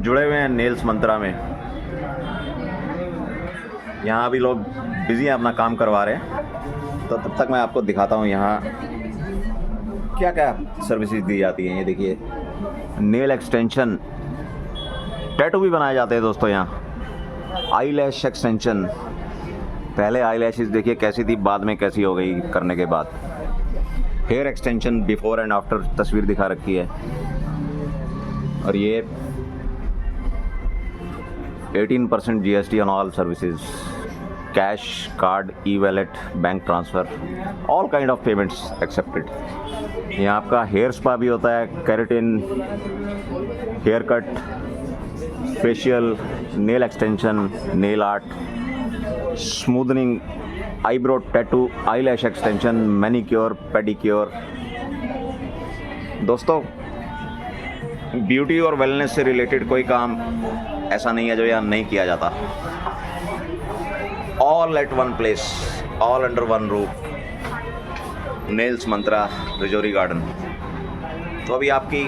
जुड़े हुए हैं नेल्स मंत्रा में। यहाँ अभी लोग बिज़ी हैं, अपना काम करवा रहे हैं, तो तब तक मैं आपको दिखाता हूँ यहाँ क्या क्या सर्विसेज दी जाती हैं। ये देखिए, नेल एक्सटेंशन, टैटू भी बनाए जाते हैं दोस्तों यहाँ। आई लैश एक्सटेंशन, पहले आई लैशेज देखिए कैसी थी, बाद में कैसी हो गई करने के बाद। Hair extension before and after तस्वीर दिखा रखी है। और ये 18% GST on all services, cash, card, e wallet, bank transfer, all kind of payments accepted. यहाँ आपका हेयर स्पा भी होता है, keratin, hair cut, facial, nail extension, nail art, smoothening, eyebrow tattoo, eye lash extension, manicure, pedicure. दोस्तों, beauty और wellness से related कोई काम ऐसा नहीं है जो यहाँ नहीं किया जाता। All at one place, all under one roof, nails Mantra, Rajouri garden. तो अभी आपकी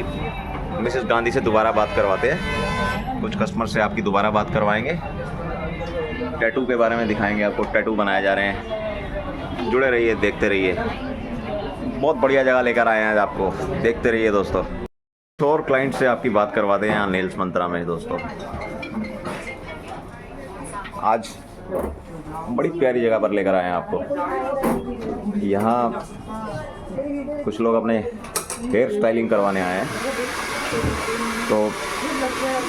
मिसेस गांधी से दोबारा बात करवाते हैं, कुछ कस्टमर से आपकी दोबारा बात करवाएंगे, टैटू के बारे में दिखाएंगे आपको, टैटू बनाए जा रहे हैं। जुड़े रहिए, देखते रहिए, बहुत बढ़िया जगह लेकर आए हैं आज आपको, देखते रहिए दोस्तों। और क्लाइंट से आपकी बात करवाते हैं यहाँ नेल्स मंत्रा में दोस्तों। आज बड़ी प्यारी जगह पर लेकर आए हैं आपको। यहाँ कुछ लोग अपने हेयर स्टाइलिंग करवाने आए हैं, तो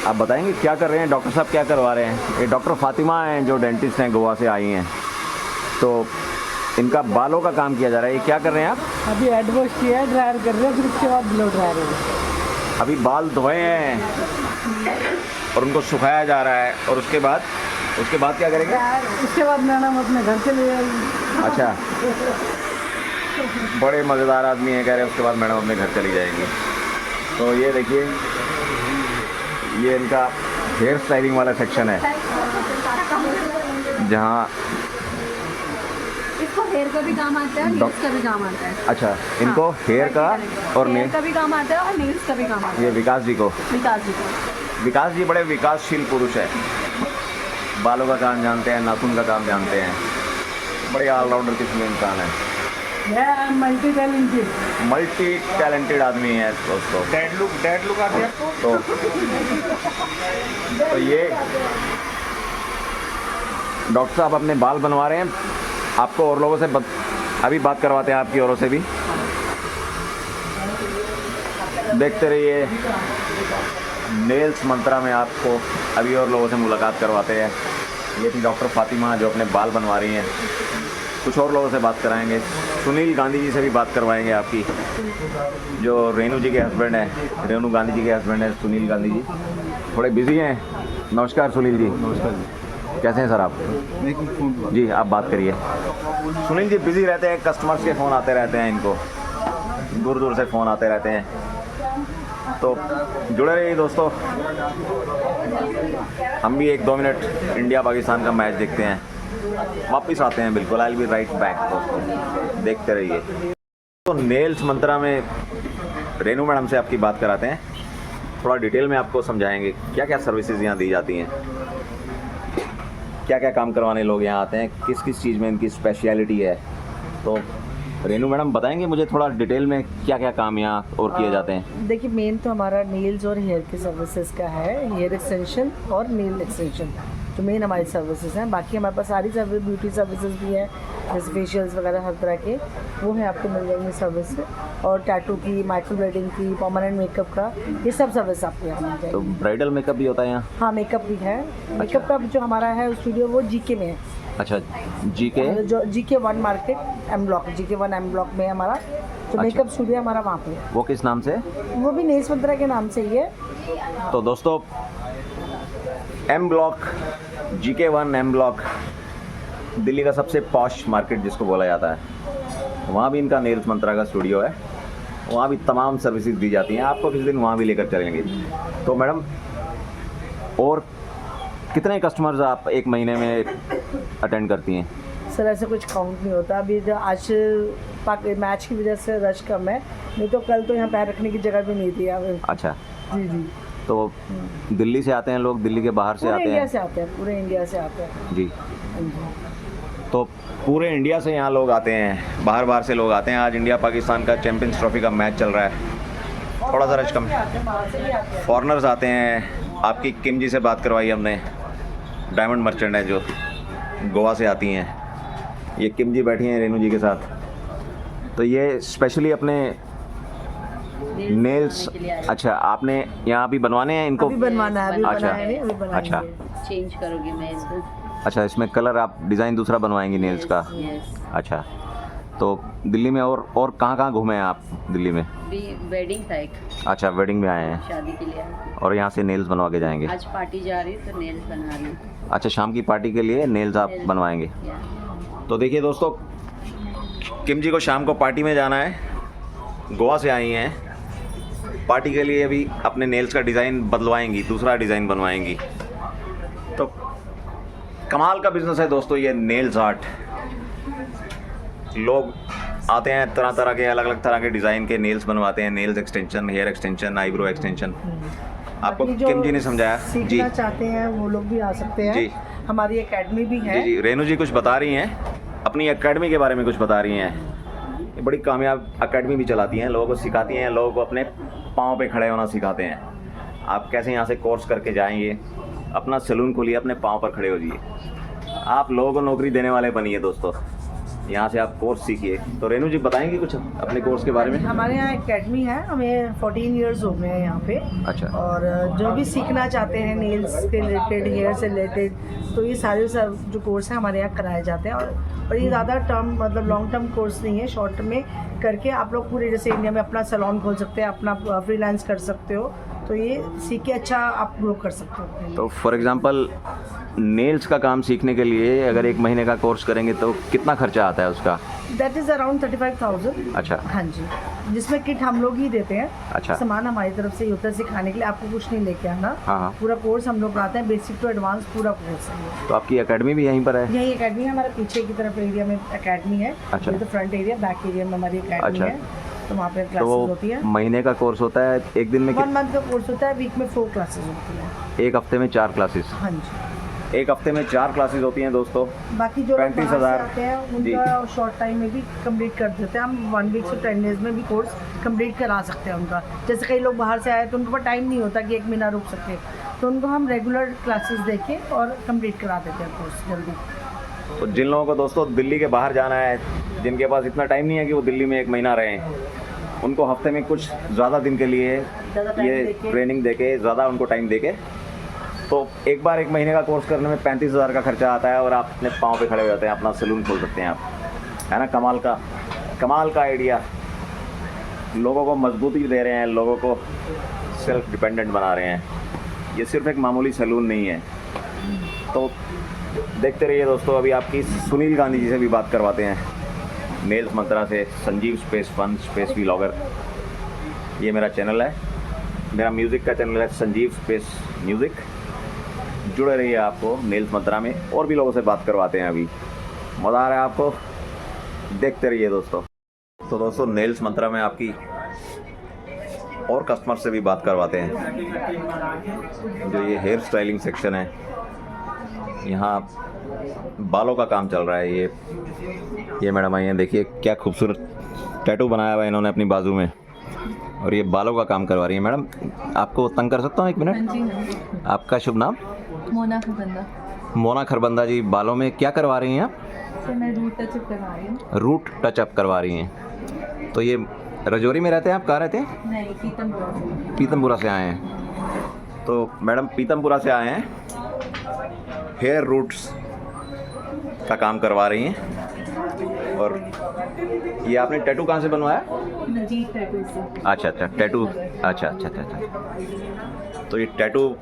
आप बताएंगे क्या कर रहे हैं डॉक्टर साहब, क्या करवा रहे हैं? ये डॉक्टर फातिमा हैं जो डेंटिस्ट हैं, गोवा से आई हैं, तो इनका बालों का काम किया जा रहा है। ये क्या कर रहे हैं आप? अभी हेड वॉश किया है, ड्रायर कर रहे हैं, फिर उसके बाद ब्लो ड्रायर होगा। अभी बाल धोए हैं और उनको सुखाया जा रहा है, और उसके बाद क्या करेंगे? उसके बाद मैडम अपने घर चले जाएंगे। अच्छा, बड़े मज़ेदार आदमी हैं, कह रहे हैं उसके बाद मैडम अपने घर चली जाएंगी। तो ये देखिए, ये इनका हेयर स्टाइलिंग वाला सेक्शन है, जहाँ इसको हेयर का भी काम आता है और नेल्स का भी काम आता है। अच्छा, इनको हेयर का और हेयर का भी काम आता है और नेल्स का भी काम आता है। ये विकास जी को, विकास जी बड़े विकासशील पुरुष है, बालों का काम जानते हैं, नाखून का काम जानते हैं, बड़े ऑलराउंडर किस्म के इंसान है, मल्टी टैलेंटेड आदमी है दोस्तों। डेड लुक आती है आपको? तो ये डॉक्टर साहब अपने बाल बनवा रहे हैं, आपको और लोगों से अभी बात करवाते हैं, आपकी औरों से भी। देखते रहिए, नेल्स मंत्रा में आपको अभी और लोगों से मुलाकात करवाते हैं। ये थी डॉक्टर फातिमा जो अपने बाल बनवा रही हैं, कुछ और लोगों से बात कराएंगे। सुनील गांधी जी से भी बात करवाएंगे आपकी, जो रेणु जी के हस्बैंड हैं, रेणु गांधी जी के हस्बैंड हैं सुनील गांधी जी, थोड़े बिजी हैं। नमस्कार सुनील जी। नमस्कार जी, कैसे हैं सर आप? जी आप बात करिए। सुनील जी बिजी रहते हैं, कस्टमर्स के फ़ोन आते रहते हैं, इनको दूर दूर से फ़ोन आते रहते हैं, तो जुड़े रहिए दोस्तों। हम भी 1-2 मिनट इंडिया पाकिस्तान का मैच देखते हैं, वापस आते हैं बिल्कुल। I will be right back दोस्तों, देखते रहिए। तो नेल्स मंत्रा में रेनू मैडम से आपकी बात कराते हैं, थोड़ा डिटेल में आपको समझाएंगे क्या क्या सर्विसेज यहाँ दी जाती हैं, क्या क्या काम करवाने लोग यहाँ आते हैं, किस किस चीज़ में इनकी स्पेशलिटी है। तो रेनू मैडम बताएंगे मुझे थोड़ा डिटेल में क्या क्या काम यहाँ और किए जाते हैं? देखिए, मेन तो हमारा नेल्स और हेयर के सर्विसेज का है, हेयर एक्सटेंशन और नेल एक्सटेंशन जो मेन हमारी सर्विसेज हैं। बाकी हमारे पास सारी सर्विस, ब्यूटी सर्विसेज भी है, जैसे फेशियल्स वगैरह हर तरह के, वो है आपको मिल जाएंगे सर्विस। और टैटू की, माइक्रो ब्लेडिंग की, परमानेंट मेकअप का, ये सब सर्विस आपको यहाँ मिल जाएगी। तो ब्राइडल मेकअप भी होता है यहाँ? हाँ, मेकअप भी है। मेकअप का जो हमारा है स्टूडियो वो GK में है। अच्छा, GK जो GK 1 market M block, GK 1 M block में हमारा तो मेकअप स्टूडियो हमारा वहाँ पे है। वो किस नाम से? वो भी नेल्स मंत्रा के नाम से ही है। तो दोस्तों, M block, GK 1 M block, Delhi का सबसे पॉश मार्केट जिसको बोला जाता है, वहाँ भी इनका नेल्स मंत्रा का स्टूडियो है, वहाँ भी तमाम सर्विसेज दी जाती हैं। आपको किसी दिन वहाँ भी लेकर चलेंगे। तो मैडम, और कितने कस्टमर्स आप एक महीने में अटेंड करती हैं? सर ऐसे कुछ काउंट नहीं होता। अभी जो आज मैच की वजह से रश कम है, नहीं तो कल तो यहाँ पैर रखने की जगह भी नहीं थी। अच्छा जी जी। तो दिल्ली से आते हैं लोग, दिल्ली के बाहर से पूरे आते इंडिया हैं? से आते हैं, पूरे इंडिया से आते हैं। जी, हाँ जी। तो पूरे इंडिया से यहाँ लोग आते हैं, बाहर से लोग आते हैं। आज इंडिया पाकिस्तान का चैम्पियंस ट्रॉफी का मैच चल रहा है, थोड़ा सा रश कम। बाहर से भी आते हैं। फॉरेनर्स आते हैं। आपकी किम जी से बात करवाई हमने, डायमंड मर्चेंट है जो गोवा से आती हैं। ये किम जी बैठी हैं रेनू जी के साथ। तो ये स्पेशली अपने नेल्स, अच्छा आपने यहाँ भी बनवाने हैं इनको? अभी बनवाना है, अभी अच्छा, बनाया नहीं, अभी बनाएंगे। अच्छा चेंज करोगे मैं इसको? अच्छा, इसमें कलर आप डिज़ाइन दूसरा बनवाएंगी नेल्स का? यस। अच्छा, तो दिल्ली में और कहाँ घूमे हैं आप दिल्ली में? भी वेडिंग था एक, अच्छा, वेडिंग में आए हैं शादी के लिए आए। और यहाँ से नेल्स बनवा के जाएंगे? आज पार्टी जा रही तो नेल्स बना रही हूँ। अच्छा, शाम की पार्टी के लिए नेल्स आप बनवाएंगे? या तो देखिए दोस्तों, किम जी को शाम को पार्टी में जाना है, गोवा से आई हैं। पार्टी के लिए अभी अपने नेल्स का डिज़ाइन बदलवाएंगी, दूसरा डिज़ाइन बनवाएंगी। तो कमाल का बिजनेस है दोस्तों ये नेल्स आर्ट। लोग आते हैं, तरह तरह के अलग अलग तरह के डिज़ाइन के नेल्स बनवाते हैं, nails extension, hair extension, eyebrow extension. आपको बाकी जो किम जी ने समझाया जी? सीखना चाहते हैं वो लोग भी आ सकते हैं जी। हमारी एकेडमी भी है। जी, रेनू जी कुछ बता रही हैं, अपनी एकेडमी के बारे में कुछ बता रही हैं। ये बड़ी कामयाब एकेडमी भी चलाती हैं, लोगों को सिखाती हैं, लोगों को अपने पाँव पे खड़े होना सिखाते हैं। आप कैसे यहाँ से कोर्स करके जाएंगे, अपना सैलून खोलिए, अपने पाँव पर खड़े हो जाइए, आप लोगों को नौकरी देने वाले बनिए दोस्तों। यहाँ से आप कोर्स सीखिए। तो रेनू जी बताएंगी कुछ अपने कोर्स के बारे में? हमारे यहाँ एकेडमी है, हमें 14 इयर्स हो गए हैं यहाँ पे। अच्छा। और जो भी सीखना चाहते हैं नेल्स के रिलेटेड, हेयर से रिलेटेड, तो ये सारे सब जो कोर्स हैं हमारे यहाँ कराए जाते हैं। और ये ज़्यादा टर्म मतलब लॉन्ग टर्म कोर्स नहीं है, शॉर्ट टर्म में करके आप लोग पूरे जैसे इंडिया में अपना सैलून खोल सकते हैं, अपना फ्रीलांस कर सकते हो। तो ये सीख के अच्छा आप ग्रो कर सकते हो। तो फॉर एग्जांपल नेल्स का काम सीखने के लिए अगर 1 महीने का कोर्स करेंगे तो कितना खर्चा आता है उसका? That is around 35,000। अच्छा। हाँ जी, जिसमें किट हम लोग ही देते हैं। अच्छा। सामान हमारी तरफ से ही होता है सिखाने के लिए, आपको कुछ नहीं लेके आना। हाँ हाँ। पूरा कोर्स हम लोग कराते हैं, बेसिक टू एडवांस पूरा कोर्स है। तो आपकी एकेडमी भी यहीं पर है? यही एकेडमी है, हमारे पीछे की तरफ एरिया में एकेडमी है। अच्छा। ये तो फ्रंट एरिया, बैक एरिया में हमारी एकेडमी अच्छा। है। तो वहाँ पे तो क्लासेस वो होती है। महीने का कोर्स होता है, एक दिन में 1 मंथ का कोर्स होता है, वीक में 4 क्लासेस होती है। एक हफ्ते में 4 क्लासेस? हाँ जी। एक हफ्ते में 4 क्लासेस होती हैं दोस्तों। बाकी जो लोग बाहर से 35,000 आते हैं उनका शॉर्ट टाइम में भी कंप्लीट कर देते हैं हम। 1 वीक से 10 डेज में भी कोर्स कंप्लीट करा सकते हैं उनका। जैसे कई लोग बाहर से आए तो उनके पास टाइम नहीं होता कि 1 महीना रुक सके, तो उनको हम रेगुलर क्लासेस देके और कंप्लीट करा देते हैं कोर्स जल्दी। तो जिन लोगों को दोस्तों दिल्ली के बाहर जाना है, जिनके पास इतना टाइम नहीं है कि वो दिल्ली में 1 महीना रहें, उनको हफ्ते में कुछ ज़्यादा दिन के लिए ये ट्रेनिंग देके, ज़्यादा उनको टाइम देके, तो एक बार 1 महीने का कोर्स करने में 35,000 का खर्चा आता है और आप अपने पाँव पे खड़े हो जाते हैं, अपना सैलून खोल सकते हैं आप, है ना? कमाल का आइडिया। लोगों को मजबूती दे रहे हैं, लोगों को सेल्फ डिपेंडेंट बना रहे हैं। ये सिर्फ एक मामूली सैलून नहीं है। तो देखते रहिए दोस्तों, अभी आपकी सुनील गांधी जी से भी बात करवाते हैं, नेल्स मंत्रा से, Sanjeev space fun space vlogger. ये मेरा चैनल है, मेरा म्यूज़िक का चैनल है संजीव स्पेस म्यूज़िक। जुड़े रहिए आपको नेल्स मंत्रा में, और भी लोगों से बात करवाते हैं। अभी मज़ा आ रहा है आपको, देखते रहिए दोस्तों। तो दोस्तों नेल्स मंत्रा में आपकी और कस्टमर से भी बात करवाते हैं। जो ये हेयर स्टाइलिंग सेक्शन है, यहाँ बालों का काम चल रहा है। ये मैडम आई हैं, देखिए क्या खूबसूरत टैटू बनाया हुआ है इन्होंने अपनी बाजू में, और ये बालों का काम करवा रही है। मैडम आपको तंग कर सकता हूँ 1 मिनट? हाँ जी। आपका शुभ नाम? मोना खबंदा। मोना खरबंदा जी, बालों में क्या करवा रही हैं आप? सर मैं रूट टचअप करवा रही हूँ। रूट टचअप करवा रही हैं। तो ये रजौरी में रहते हैं आप? कहाँ रहते हैं? नहीं, पीतमपुरा से। पीतमपुरा से आए हैं। तो मैडम पीतमपुरा से आए हैं, हेयर रूट्स का काम करवा रही हैं। और ये आपने टैटू कहाँ से बनवाया? नजीब टैटू से। अच्छा, टैटू। अच्छा। तो ये टैटू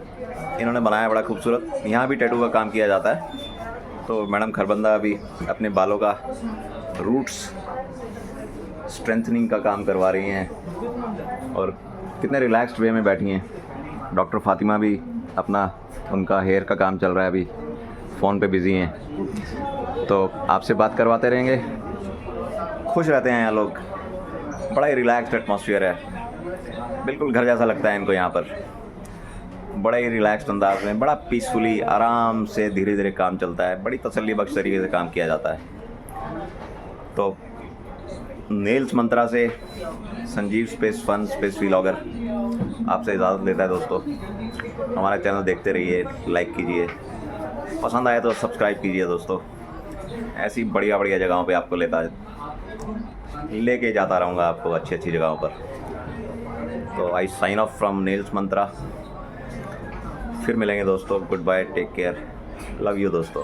इन्होंने बनाया बड़ा खूबसूरत। यहाँ भी टैटू का काम किया जाता है। तो मैडम खरबंदा अभी अपने बालों का रूट्स स्ट्रेंथनिंग का काम करवा रही हैं, और कितने रिलैक्स्ड वे में बैठी हैं। डॉक्टर फातिमा भी अपना, उनका हेयर का काम चल रहा है, अभी फ़ोन पे बिज़ी हैं। तो आपसे बात करवाते रहेंगे, खुश रहते हैं यहाँ लोग। बड़ा ही रिलैक्स्ड एटमॉस्फेयर है, बिल्कुल घर जैसा लगता है इनको यहाँ पर। बड़े ही रिलैक्स्ड अंदाज में, बड़ा पीसफुली आराम से धीरे धीरे काम चलता है, बड़ी तसल्ली बख्श तरीके से काम किया जाता है। तो नेल्स मंत्रा से Sanjeev space fun space vlogger आपसे इजाज़त लेता है दोस्तों। हमारा चैनल देखते रहिए, लाइक कीजिए, पसंद आए तो सब्सक्राइब कीजिए दोस्तों। ऐसी बढ़िया बढ़िया जगहों पे आपको लेके जाता रहूँगा आपको, अच्छी अच्छी जगहों पर। तो I sign off from Nails Mantra. फिर मिलेंगे दोस्तों, good bye, take care, love you दोस्तों।